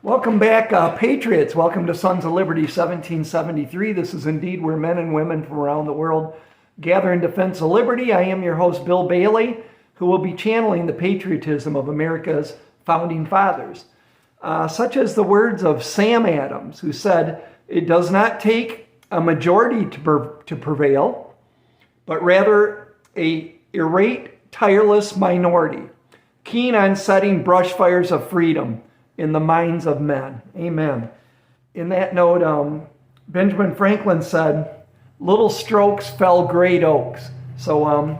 Welcome back, Patriots. Welcome to Sons of Liberty 1773. This is indeed where men and women from around the world gather in defense of liberty. I am your host, Bill Bailey, who will be channeling the patriotism of America's founding fathers, such as the words of Sam Adams, who said, "It does not take a majority to prevail, but rather a irate, tireless minority, keen on setting brush fires of freedom in the minds of men." Amen. In that note, Benjamin Franklin said, "Little strokes fell great oaks." So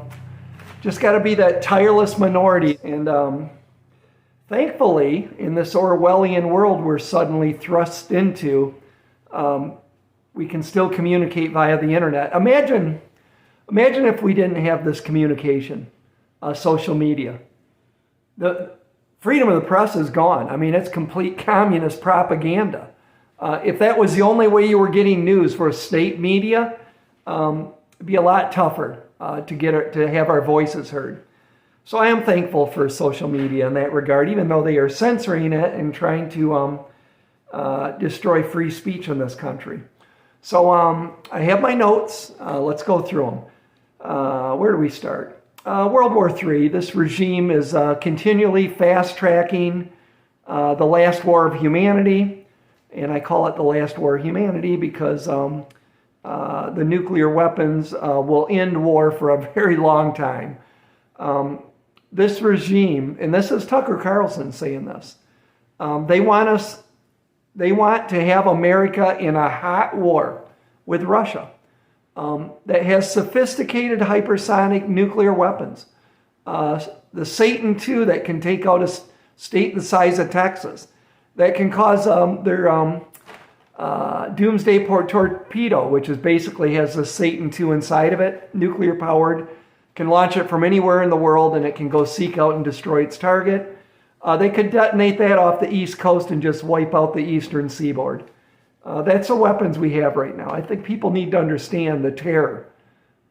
just got to be that tireless minority. And thankfully, in this Orwellian world we're suddenly thrust into, we can still communicate via the internet. Imagine if we didn't have this communication, social media. The freedom of the press is gone. I mean, it's complete communist propaganda. If that was the only way you were getting news for state media, it'd be a lot tougher to have our voices heard. So I am thankful for social media in that regard, even though they are censoring it and trying to destroy free speech in this country. So I have my notes. Let's go through them. Where do we start? World War III, this regime is continually fast-tracking the last war of humanity, and I call it the last war of humanity because the nuclear weapons will end war for a very long time. This regime, and this is Tucker Carlson saying this, they want to have America in a hot war with Russia. That has sophisticated hypersonic nuclear weapons. The Satan II that can take out a state the size of Texas. That can cause their doomsday torpedo, which is basically has the Satan II inside of it, nuclear powered, can launch it from anywhere in the world and it can go seek out and destroy its target. They could detonate that off the East Coast and just wipe out the eastern seaboard. That's the weapons we have right now. I think people need to understand the terror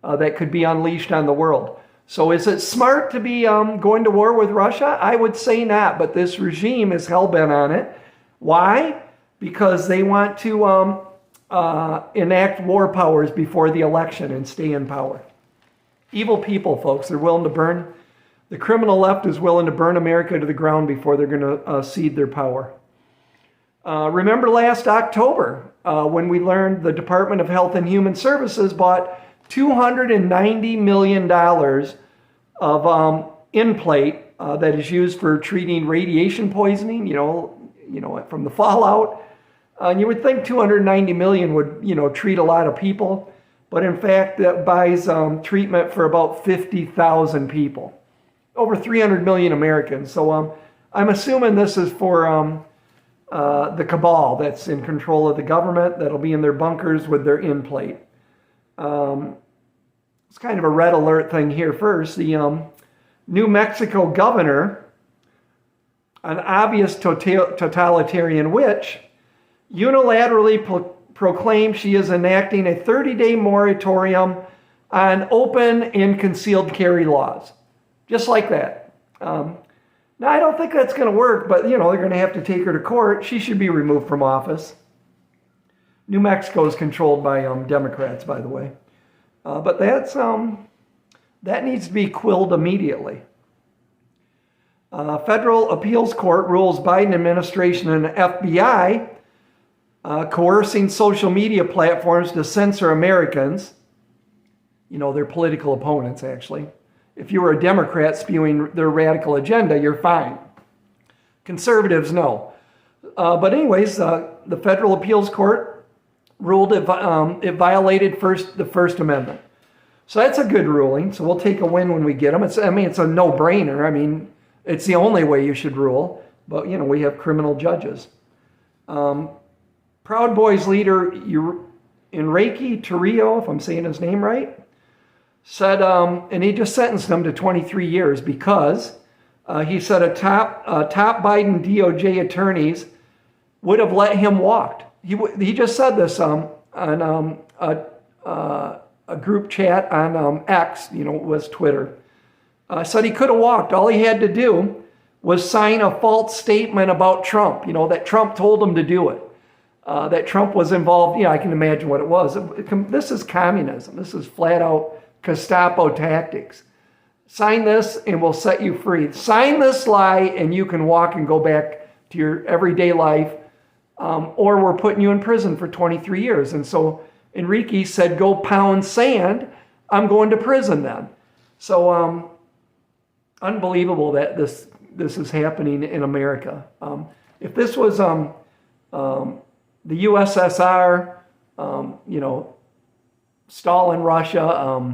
that could be unleashed on the world. So is it smart to be going to war with Russia? I would say not, but this regime is hell-bent on it. Why? Because they want to enact war powers before the election and stay in power. Evil people, folks. They're willing to burn. The criminal left is willing to burn America to the ground before they're going to cede their power. Remember last October when we learned the Department of Health and Human Services bought $290 million of in-plate that is used for treating radiation poisoning, you know, from the fallout. And you would think $290 million would, treat a lot of people. But in fact, that buys treatment for about 50,000 people. Over 300 million Americans. So I'm assuming this is for the cabal that's in control of the government, that'll be in their bunkers with their in-plate. It's kind of a red alert thing here first. The New Mexico governor, an obvious totalitarian witch, unilaterally proclaimed she is enacting a 30-day moratorium on open and concealed carry laws. Just like that. Now, I don't think that's going to work, but, they're going to have to take her to court. She should be removed from office. New Mexico is controlled by Democrats, by the way. But that needs to be quelled immediately. Federal appeals court rules Biden administration and FBI coercing social media platforms to censor Americans. Their political opponents, actually. If you were a Democrat spewing their radical agenda, you're fine. Conservatives, no. But anyways, the Federal Appeals Court ruled it violated the First Amendment. So that's a good ruling. So we'll take a win when we get them. It's a no-brainer. It's the only way you should rule. But, we have criminal judges. Proud Boys leader Enrique Tarrio, if I'm saying his name right, said, and he just sentenced him to 23 years because he said top Biden DOJ attorneys would have let him walk. He just said this on a group chat on X, was Twitter. Said he could have walked. All he had to do was sign a false statement about Trump, that Trump told him to do it, that Trump was involved. I can imagine what it was. This is communism. This is flat out Gestapo tactics. Sign this and we'll set you free. Sign this lie and you can walk and go back to your everyday life, or we're putting you in prison for 23 years. And so Enrique said, go pound sand. I'm going to prison then. So unbelievable that this is happening in America. If this was the USSR, Stalin, Russia,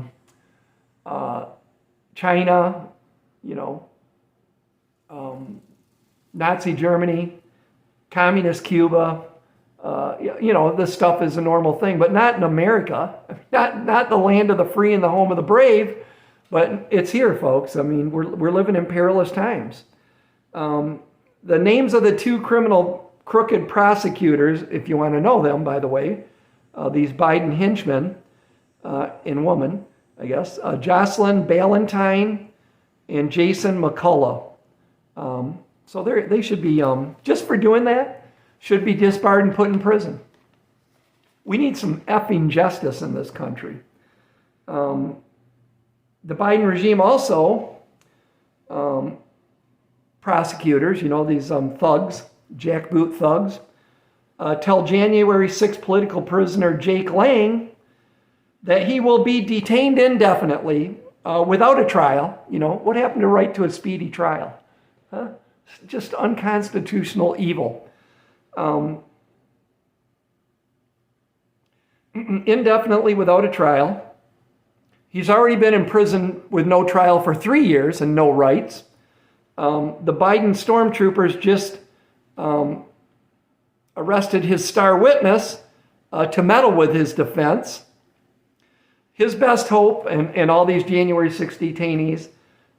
China, Nazi Germany, communist Cuba, this stuff is a normal thing, but not in America, not the land of the free and the home of the brave, but it's here, folks. I mean, we're living in perilous times. The names of the two crooked prosecutors, if you want to know them, by the way, these Biden henchmen and woman, I guess, Jocelyn Ballantyne and Jason McCullough. So they should be, just for doing that, should be disbarred and put in prison. We need some effing justice in this country. The Biden regime also, prosecutors, these thugs, jackboot thugs, tell January 6th political prisoner Jake Lang that he will be detained indefinitely without a trial. What happened to right to a speedy trial? Huh? Just unconstitutional evil. Indefinitely without a trial. He's already been in prison with no trial for 3 years and no rights. The Biden stormtroopers just arrested his star witness to meddle with his defense. His best hope, and all these January 6 detainees,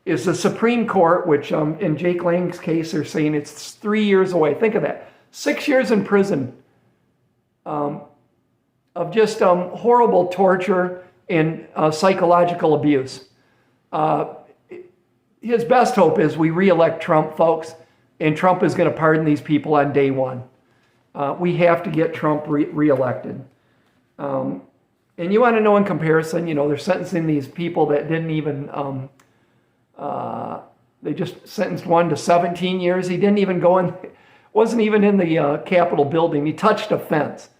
is the Supreme Court, which in Jake Lang's case, they're saying it's 3 years away. Think of that. 6 years in prison of just horrible torture and psychological abuse. His best hope is we reelect Trump, folks, and Trump is going to pardon these people on day one. We have to get Trump reelected. And you want to know, in comparison, they're sentencing these people that didn't even, they just sentenced one to 17 years. He didn't even go in, wasn't even in the Capitol building. He touched a fence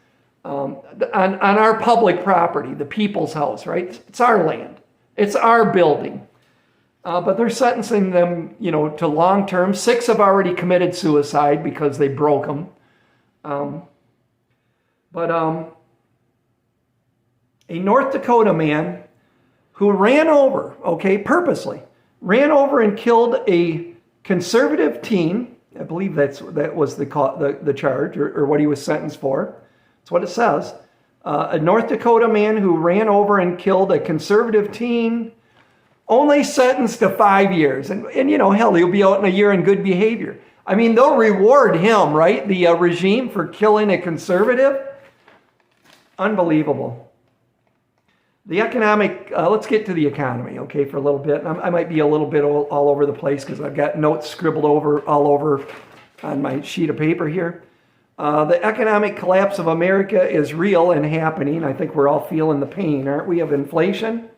on our public property, the people's house, right? It's our land. It's our building. But they're sentencing them, to long term. 6 have already committed suicide because they broke them. A North Dakota man who purposely ran over and killed a conservative teen. I believe that was the charge or what he was sentenced for. That's what it says. A North Dakota man who ran over and killed a conservative teen, only sentenced to 5 years. And hell, he'll be out in a year in good behavior. I mean, they'll reward him, right? The regime for killing a conservative. Unbelievable. The economic, let's get to the economy, okay, for a little bit. I might be a little bit all over the place because I've got notes scribbled all over on my sheet of paper here. The economic collapse of America is real and happening. I think we're all feeling the pain, aren't we, of inflation?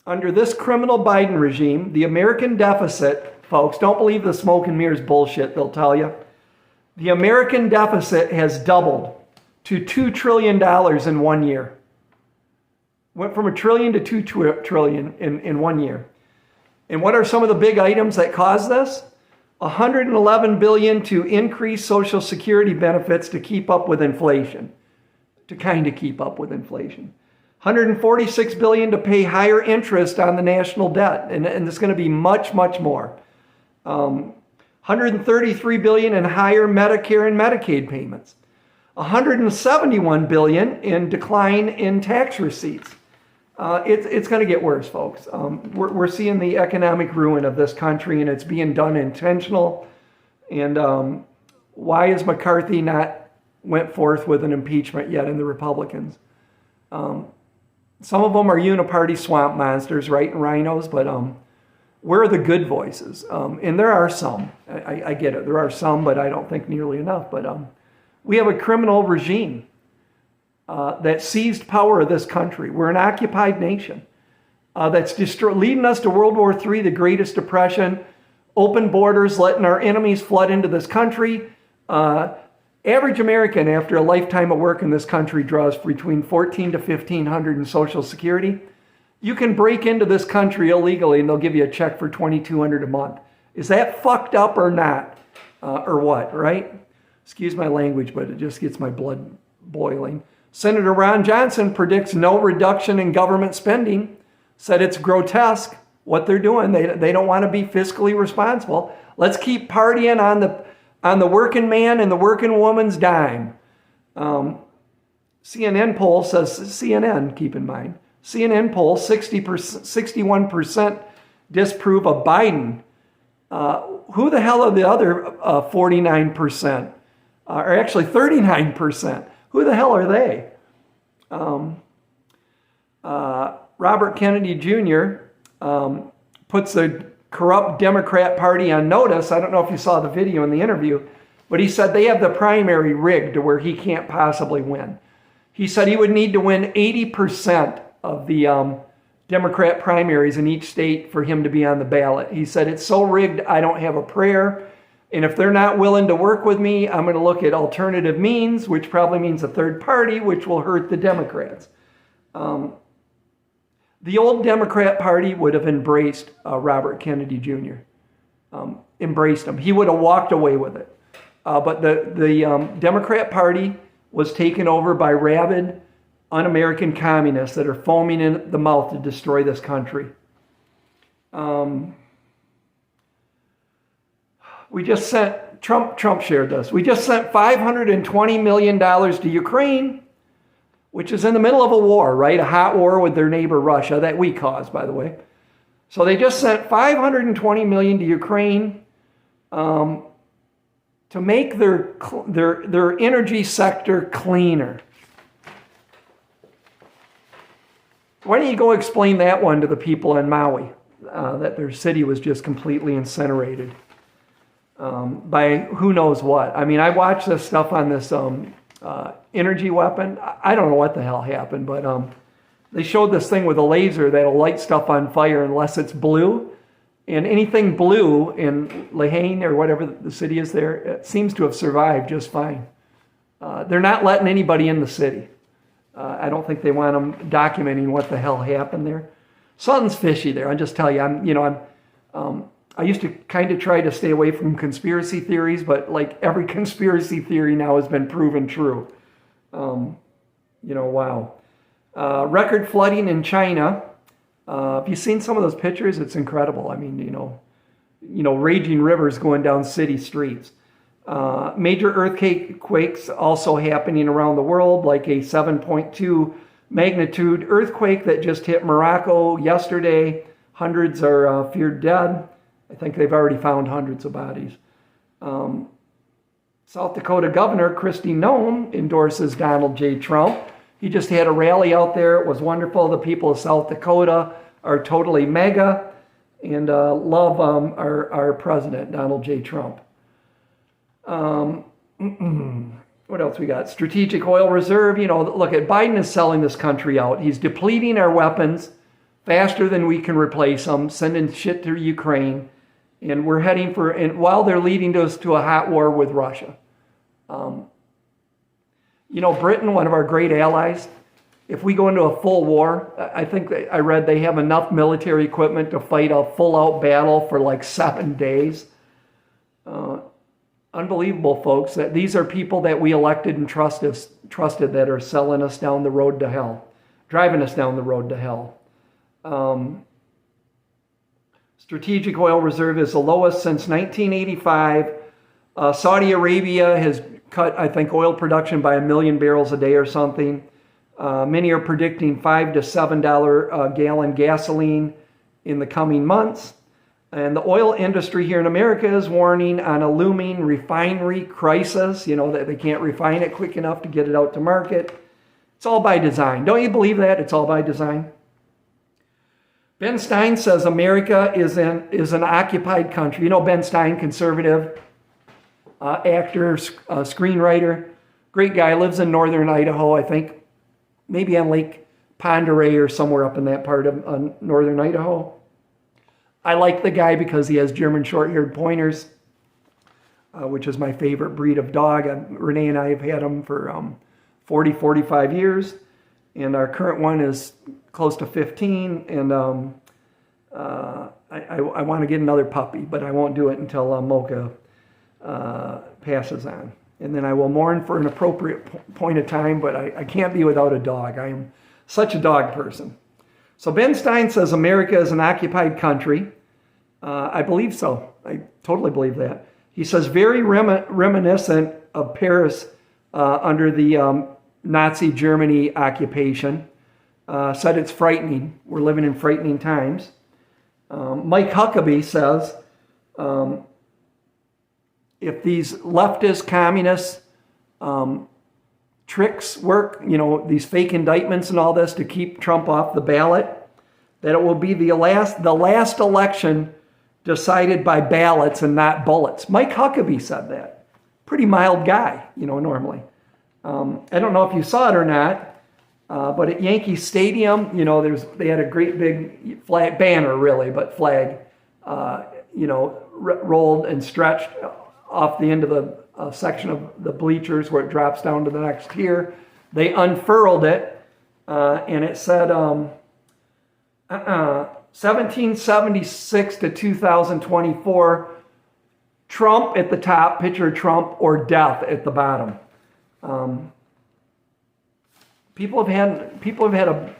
Under this criminal Biden regime, the American deficit, folks, don't believe the smoke and mirrors bullshit they'll tell you. The American deficit has doubled to $2 trillion in 1 year. Went from $1 trillion to $2 trillion in 1 year. And what are some of the big items that caused this? $111 billion to increase Social Security benefits to keep up with inflation. To kind of keep up with inflation. $146 billion to pay higher interest on the national debt. And it's going to be much, much more. $133 billion in higher Medicare and Medicaid payments. $171 billion in decline in tax receipts. It's going to get worse, folks. We're seeing the economic ruin of this country, and it's being done intentional. And why is McCarthy not went forth with an impeachment yet in the Republicans? Some of them are uniparty swamp monsters, right, and rhinos, but Where are the good voices? And there are some. I get it. There are some, but I don't think nearly enough. But we have a criminal regime that seized power of this country. We're an occupied nation that's leading us to World War III, the Greatest Depression, open borders, letting our enemies flood into this country. Average American, after a lifetime of work in this country, draws between $1,400 to $1,500 in Social Security. You can break into this country illegally and they'll give you a check for $2,200 a month. Is that fucked up or not? Or what, right? Excuse my language, but it just gets my blood boiling. Senator Ron Johnson predicts no reduction in government spending, said it's grotesque what they're doing. They don't want to be fiscally responsible. Let's keep partying on the working man and the working woman's dime. CNN poll says, CNN, keep in mind, CNN poll, 61% disapprove of Biden. Who the hell are the other 49%? Or actually 39%? Who the hell are they? Robert Kennedy Jr. Puts the corrupt Democrat Party on notice. I don't know if you saw the video in the interview, but he said they have the primary rigged to where he can't possibly win. He said he would need to win 80% of the Democrat primaries in each state for him to be on the ballot. He said, it's so rigged, I don't have a prayer. And if they're not willing to work with me, I'm going to look at alternative means, which probably means a third party, which will hurt the Democrats. The old Democrat Party would have embraced Robert Kennedy Jr. Embraced him. He would have walked away with it. But the Democrat Party was taken over by rabid, un-American communists that are foaming in the mouth to destroy this country. We just sent, Trump shared this, we just sent $520 million to Ukraine, which is in the middle of a war, right? A hot war with their neighbor Russia that we caused, by the way. So they just sent $520 million to Ukraine to make their energy sector cleaner. Why don't you go explain that one to the people in Maui, that their city was just completely incinerated by who knows what. I mean, I watched this stuff on this energy weapon. I don't know what the hell happened, but they showed this thing with a laser that'll light stuff on fire unless it's blue. And anything blue in Lahaine or whatever the city is there, it seems to have survived just fine. They're not letting anybody in the city. I don't think they want them documenting what the hell happened there. Something's fishy there. I'll just tell you. I used to kind of try to stay away from conspiracy theories, but like every conspiracy theory now has been proven true. Wow. Record flooding in China. Have you seen some of those pictures? It's incredible. I mean, raging rivers going down city streets. Major earthquakes also happening around the world, like a 7.2 magnitude earthquake that just hit Morocco yesterday. Hundreds are feared dead. I think they've already found hundreds of bodies. South Dakota Governor Kristi Noem endorses Donald J. Trump. He just had a rally out there. It was wonderful. The people of South Dakota are totally mega and love our president, Donald J. Trump. What else we got? Strategic oil reserve. Look at Biden is selling this country out. He's depleting our weapons faster than we can replace them, sending shit to Ukraine. And we're heading while they're leading us to a hot war with Russia. Britain, one of our great allies, if we go into a full war, I think I read they have enough military equipment to fight a full-out battle for like 7 days. Unbelievable, folks, that these are people that we elected and trusted that are selling us down the road to hell, driving us down the road to hell. Strategic oil reserve is the lowest since 1985. Saudi Arabia has cut, I think, oil production by 1 million barrels a day or something. Many are predicting $5 to $7 gallon gasoline in the coming months. And the oil industry here in America is warning on a looming refinery crisis, that they can't refine it quick enough to get it out to market. It's all by design. Don't you believe that? It's all by design. Ben Stein says America is an occupied country. You know Ben Stein, conservative actor, screenwriter, great guy, lives in northern Idaho, I think, maybe on Lake Ponderay or somewhere up in that part of northern Idaho. I like the guy because he has German short-haired pointers, which is my favorite breed of dog. Renee and I have had them for 40, 45 years, and our current one is close to 15, and I want to get another puppy, but I won't do it until Mocha passes on. And then I will mourn for an appropriate point of time, but I can't be without a dog. I am such a dog person. So Ben Stein says America is an occupied country. I believe so. I totally believe that. He says very reminiscent of Paris under the Nazi Germany occupation. Said it's frightening. We're living in frightening times. Mike Huckabee says if these leftist communist tricks work, you know, these fake indictments and all this to keep Trump off the ballot, that it will be the last election decided by ballots and not bullets. Mike Huckabee said that. Pretty mild guy, you know, normally. I don't know if you saw it or not, but at Yankee Stadium, you know, they had a great big flag, banner really, but flag, you know, rolled and stretched off the end of the section of the bleachers where it drops down to the next tier. They unfurled it, and it said 1776 to 2024, Trump at the top, picture of Trump, or death at the bottom. People have had a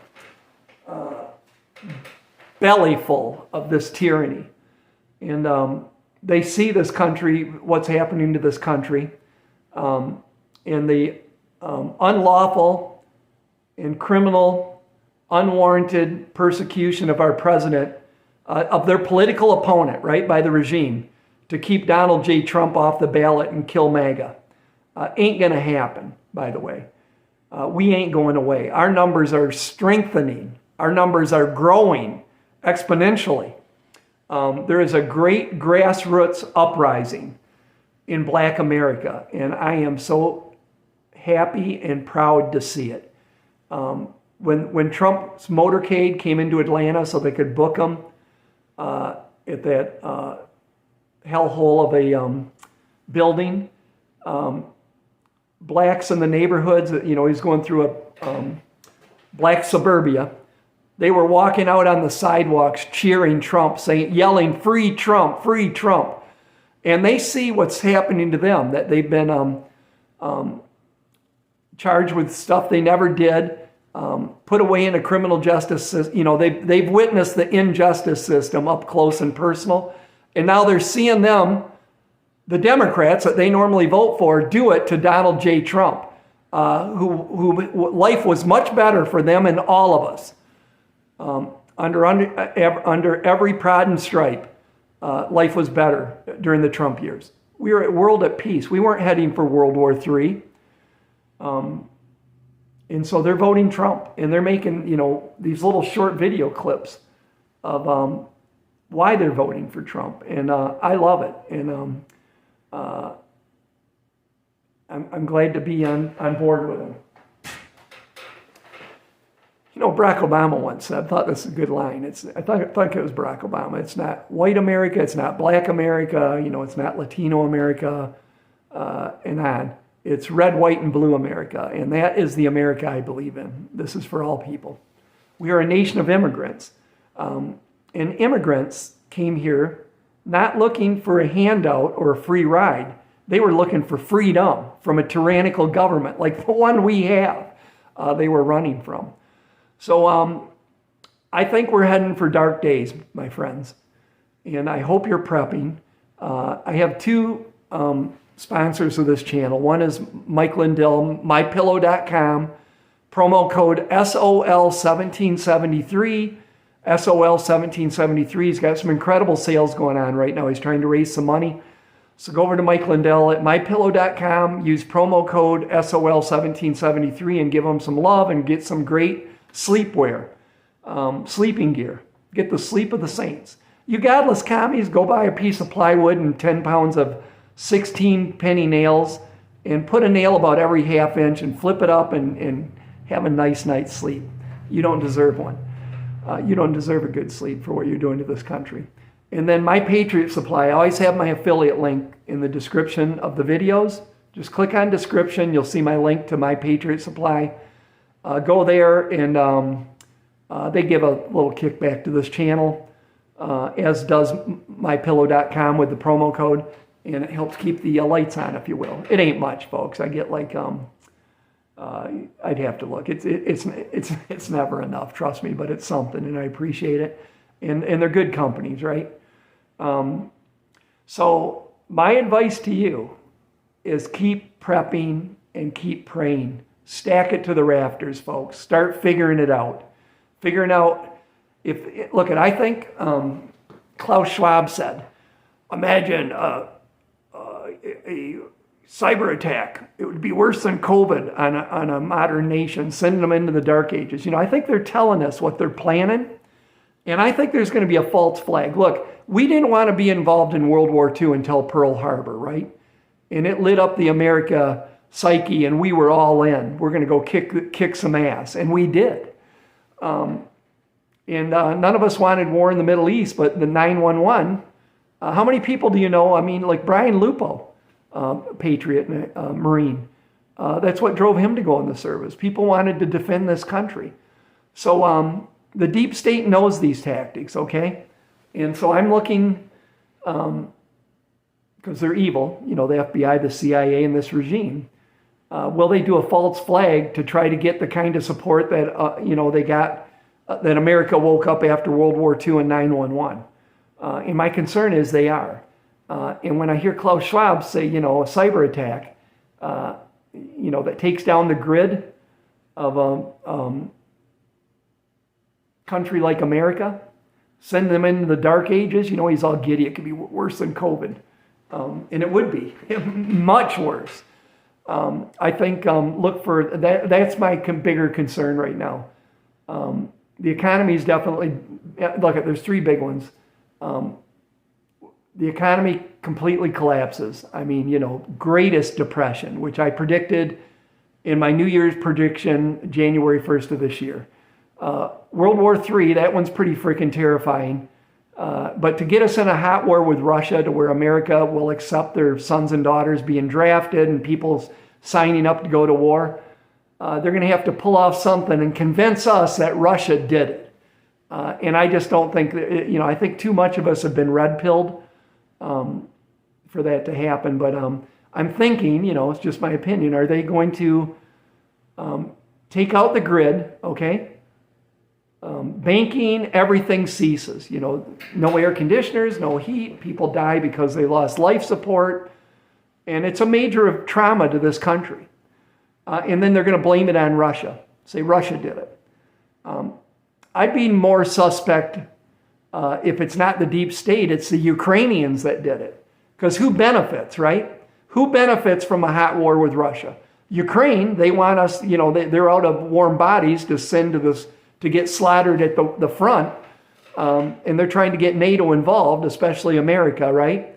belly full of this tyranny, and they see this country, what's happening to this country, and the unlawful and criminal, unwarranted persecution of our president, of their political opponent, right, by the regime, to keep Donald J. Trump off the ballot and kill MAGA. Ain't going to happen, by the way. We ain't going away. Our numbers are strengthening. Our numbers are growing exponentially. There is a great grassroots uprising in Black America, and I am so happy and proud to see it. When Trump's motorcade came into Atlanta so they could book him at that hellhole of a building, blacks in the neighborhoods, you know, he's going through a black suburbia. They were walking out on the sidewalks cheering Trump, yelling, "Free Trump, free Trump." And they see what's happening to them, that they've been charged with stuff they never did, put away in a criminal justice system. You know, they've witnessed the injustice system up close and personal. And now they're seeing them, the Democrats that they normally vote for, do it to Donald J. Trump, who life was much better for them and all of us. Under every prod and stripe, life was better during the Trump years. We were at world at peace. We weren't heading for World War III. And so they're voting Trump, and they're making, you know, these little short video clips of why they're voting for Trump. And I love it. And I'm glad to be on board with him. You know, Barack Obama once said, I thought this is a good line. I think it was Barack Obama. It's not white America, it's not black America, you know, it's not Latino America, and on. It's red, white, and blue America, and that is the America I believe in. This is for all people. We are a nation of immigrants, and immigrants came here not looking for a handout or a free ride. They were looking for freedom from a tyrannical government like the one we have. They were running from. So I think we're heading for dark days, my friends, and I hope you're prepping. I have two sponsors of this channel. One is Mike Lindell, mypillow.com, promo code SOL1773. SOL1773. He's got some incredible sales going on right now. He's trying to raise some money. So go over to Mike Lindell at mypillow.com, use promo code SOL1773 and give him some love and get some great sleepwear, sleeping gear. Get the sleep of the saints. You godless commies, go buy a piece of plywood and 10 pounds of 16 penny nails and put a nail about every half inch and flip it up and have a nice night's sleep. You don't deserve one. You don't deserve a good sleep for what you're doing to this country. And then My Patriot Supply, I always have my affiliate link in the description of the videos. Just click on description. You'll see my link to My Patriot Supply. Go there, and they give a little kickback to this channel, as does MyPillow.com with the promo code, and it helps keep the lights on, if you will. It ain't much, folks. I get like, I'd have to look. It's never enough, trust me, but it's something, and I appreciate it. And they're good companies, right? So my advice to you is keep prepping and keep praying. Stack it to the rafters, folks. Start figuring it out. Figuring out I think Klaus Schwab said, imagine a cyber attack. It would be worse than COVID on a modern nation, sending them into the dark ages. I think they're telling us what they're planning. And I think there's going to be a false flag. Look, we didn't want to be involved in World War II until Pearl Harbor, right? And it lit up the America psyche, and we were all in. We're going to go kick some ass, and we did. And none of us wanted war in the Middle East, but the 911, how many people do you know? I mean, like Brian Lupo, Patriot Marine. That's what drove him to go in the service. People wanted to defend this country. So the deep state knows these tactics, okay? And so I'm looking, because they're evil, the FBI, the CIA, and this regime. Will they do a false flag to try to get the kind of support that, they got, that America woke up after World War II and 911? And my concern is they are. And when I hear Klaus Schwab say, a cyber attack, that takes down the grid of a country like America, send them into the dark ages, he's all giddy. It could be worse than COVID. And it would be much worse. I think look for that. That's my bigger concern right now. The economy is definitely, there's three big ones. The economy completely collapses. I mean, greatest depression, which I predicted in my New Year's prediction, January 1st of this year. World War III, that one's pretty freaking terrifying. But to get us in a hot war with Russia to where America will accept their sons and daughters being drafted and people signing up to go to war, they're going to have to pull off something and convince us that Russia did it. And I just don't think that, I think too much of us have been red-pilled for that to happen. But I'm thinking, it's just my opinion, are they going to take out the grid, okay? Banking, everything ceases. No air conditioners, no heat. People die because they lost life support. And it's a major trauma to this country. And then they're going to blame it on Russia. Say Russia did it. I'd be more suspect if it's not the deep state, it's the Ukrainians that did it. Because who benefits, right? Who benefits from a hot war with Russia? Ukraine, they want us, they're out of warm bodies to send to this, to get slaughtered at the front. And they're trying to get NATO involved, especially America, right?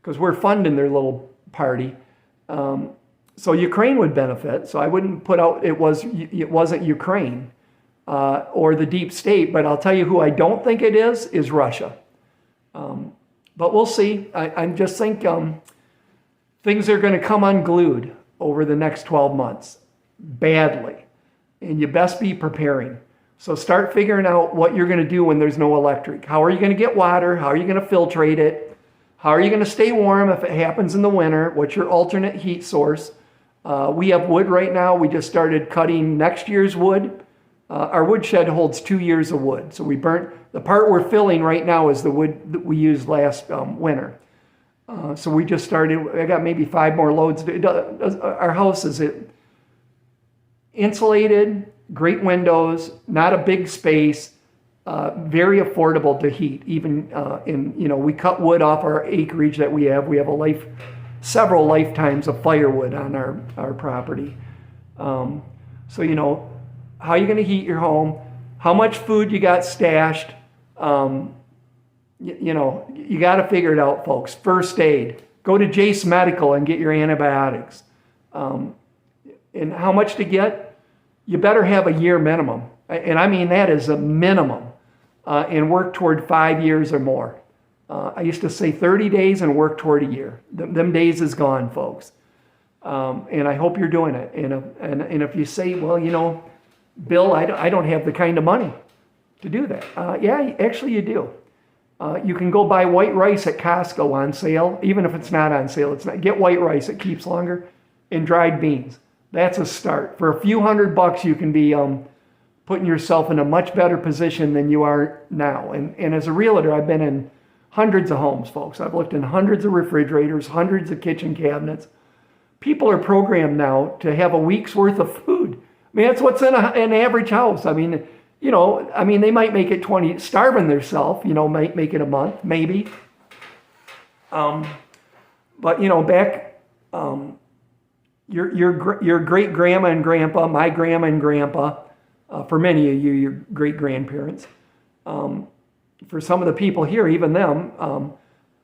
Because we're funding their little party. So Ukraine would benefit. So I wouldn't put out it wasn't Ukraine or the deep state, but I'll tell you who I don't think it is Russia. But we'll see. I just think things are going to come unglued over the next 12 months badly. And you best be preparing. So start figuring out what you're going to do when there's no electric. How are you going to get water? How are you going to filtrate it? How are you going to stay warm if it happens in the winter? What's your alternate heat source? We have wood right now. We just started cutting next year's wood. Our wood shed holds 2 years of wood. So we burnt, the part we're filling right now is the wood that we used last winter. So we just started, I got maybe 5 more loads. Our house is insulated, great windows, not a big space, very affordable to heat. Even we cut wood off our acreage that we have. We have several lifetimes of firewood on our property. So how are you going to heat your home? How much food you got stashed? You got to figure it out, folks. First aid. Go to Jace Medical and get your antibiotics. And how much to get? You better have a year minimum. And I mean, that is a minimum. And work toward 5 years or more. I used to say 30 days and work toward a year. Them days is gone, folks. And I hope you're doing it. And if you say, well, Bill, I don't have the kind of money to do that. Yeah, actually you do. You can go buy white rice at Costco on sale. Even if it's not on sale, get white rice. It keeps longer. And dried beans. That's a start. For a few $100, you can be putting yourself in a much better position than you are now. And as a realtor, I've been in hundreds of homes, folks. I've looked in hundreds of refrigerators, hundreds of kitchen cabinets. People are programmed now to have a week's worth of food. I mean, that's what's in an average house. I mean, they might make it 20, starving themselves, might make it a month, maybe. But, back, your great grandma and grandpa, my grandma and grandpa, for many of you, your great grandparents, for some of the people here, even them,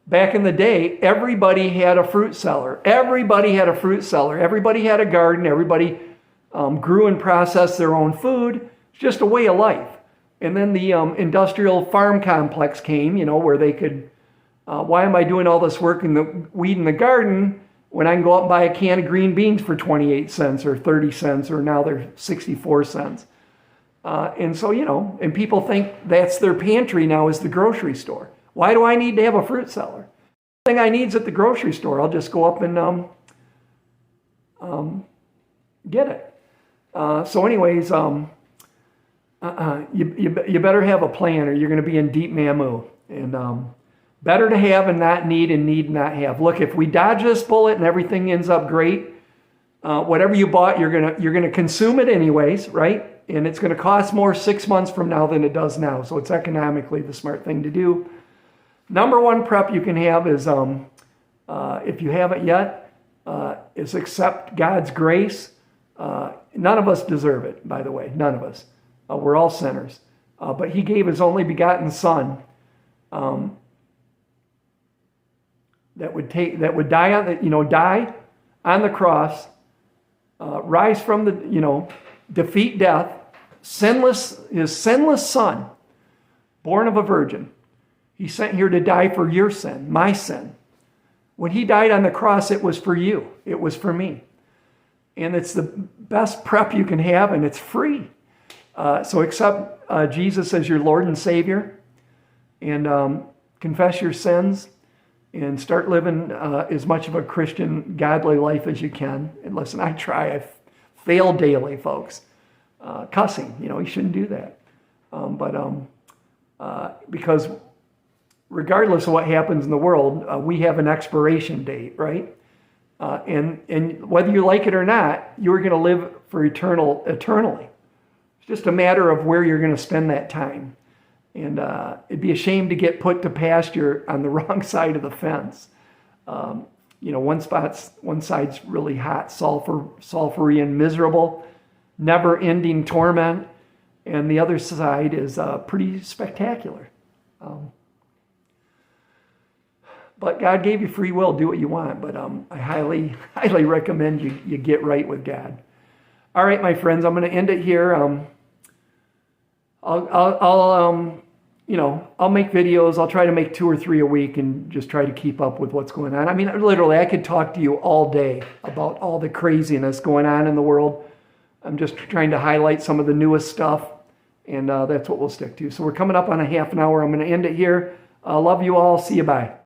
back in the day, everybody had a fruit cellar. Everybody had a fruit cellar. Everybody had a garden. Everybody grew and processed their own food. It's just a way of life. And then the industrial farm complex came, where they could, why am I doing all this work in the weed in the garden when I can go out and buy a can of green beans for 28 cents or 30 cents, or now they're 64 cents. And so, and people think that's their pantry now is the grocery store. Why do I need to have a fruit cellar? The thing I need is at the grocery store. I'll just go up and get it. So anyways, you better have a plan, or you're going to be in deep mamu. And better to have and not need, and need and not have. Look, if we dodge this bullet and everything ends up great, whatever you bought, you're gonna consume it anyways, right? And it's going to cost more 6 months from now than it does now. So it's economically the smart thing to do. Number one prep you can have is, if you haven't yet, is accept God's grace. None of us deserve it, by the way. None of us. We're all sinners. But He gave His only begotten Son that would die on the cross, rise from the, defeat death, His sinless Son, born of a virgin. He sent here to die for your sin, my sin. When He died on the cross, it was for you. It was for me. And it's the best prep you can have, and it's free. So accept Jesus as your Lord and Savior, and confess your sins, and start living as much of a Christian, godly life as you can. And listen, I try. I fail daily, folks. Cussing, you shouldn't do that. Because regardless of what happens in the world, we have an expiration date, right? And whether you like it or not, you're going to live for eternally. It's just a matter of where you're going to spend that time. And it'd be a shame to get put to pasture on the wrong side of the fence. One side's really hot, sulfury and miserable, never-ending torment, and the other side is pretty spectacular. But God gave you free will, do what you want. But I highly recommend you get right with God. All right, my friends, I'm going to end it here. I'll make videos. I'll try to make 2 or 3 a week and just try to keep up with what's going on. I mean, literally, I could talk to you all day about all the craziness going on in the world. I'm just trying to highlight some of the newest stuff, and that's what we'll stick to. So we're coming up on a half an hour. I'm going to end it here. Love you all. See you. Bye.